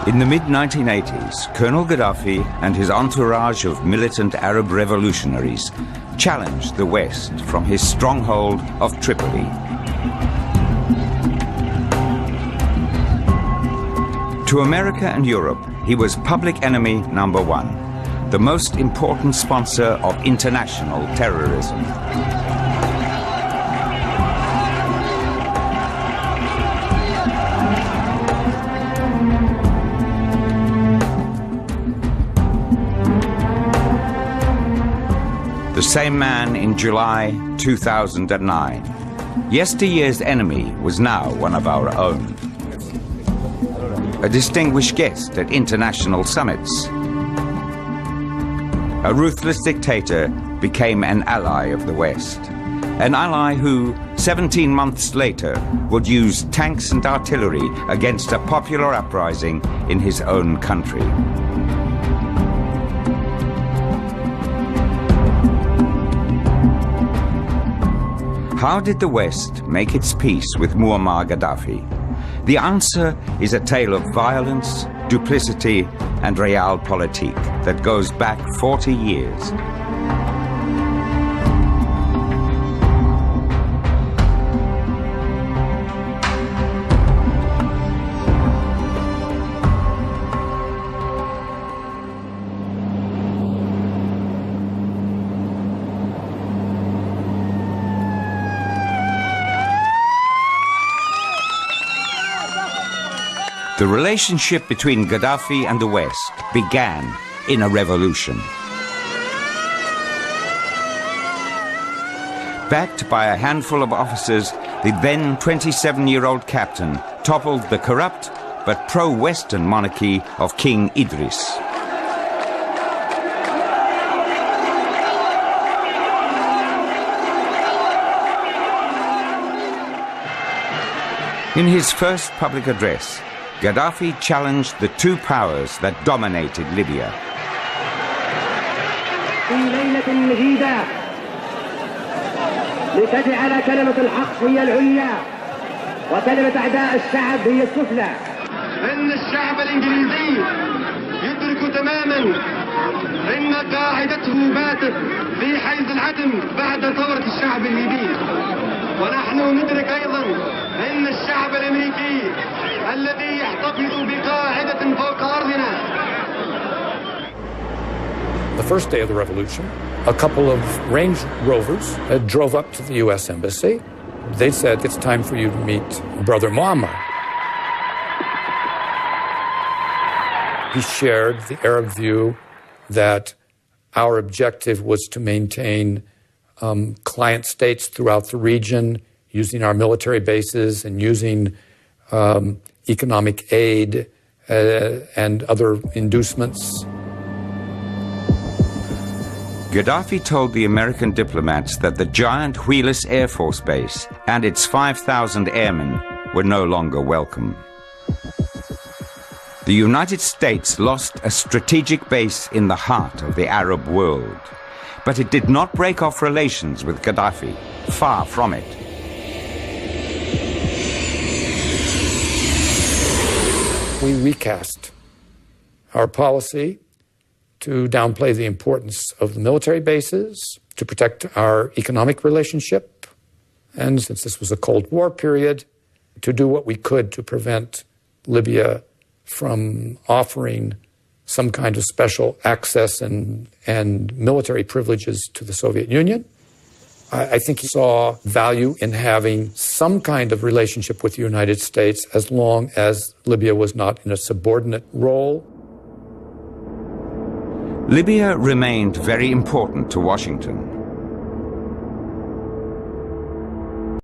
In the mid-1980s, Colonel Gaddafi and his entourage of militant Arab revolutionaries challenged the West from his stronghold of Tripoli. To America and Europe, he was public enemy number one, the most important sponsor of international terrorism. The same man in July 2009. Yesteryear's enemy was now one of our own. A distinguished guest at international summits. A ruthless dictator became an ally of the West. An ally who, 17 months later, would use tanks and artillery against a popular uprising in his own country. How did the West make its peace with Muammar Gaddafi? The answer is a tale of violence, duplicity, and realpolitik that goes back 40 years. The relationship between Gaddafi and the West began in a revolution. Backed by a handful of officers, the then 27-year-old captain toppled the corrupt but pro-Western monarchy of King Idris. In his first public address, Gaddafi challenged the two powers that dominated Libya. في ليلة مجيدة لتجعل كلمة الحق هي العليا وكلمة أعداء الشعب هي السفلى. إن الشعب الإنجليزي يدرك تماما إن قاعدته باتت في حيز العدم بعد ثورة الشعب الليبي، ونحن ندرك أيضا إن الشعب الأمريكي الذي يحتفظ بقاعدة فوق أرضنا. The first day of the revolution, a couple of Range Rovers drove up to the U.S. Embassy. They said, "It's time for you to meet Brother Muammar." He shared the Arab view that our objective was to maintain client states throughout the region, using our military bases and using economic aid and other inducements. Gaddafi told the American diplomats that the giant Wheelus Air Force Base and its 5,000 airmen were no longer welcome. The United States lost a strategic base in the heart of the Arab world, but it did not break off relations with Gaddafi. Far from it. We recast our policy to downplay the importance of the military bases, to protect our economic relationship, and since this was a Cold War period, to do what we could to prevent Libya from offering some kind of special access and military privileges to the Soviet Union. I think he saw value in having some kind of relationship with the United States as long as Libya was not in a subordinate role. Libya remained very important to Washington.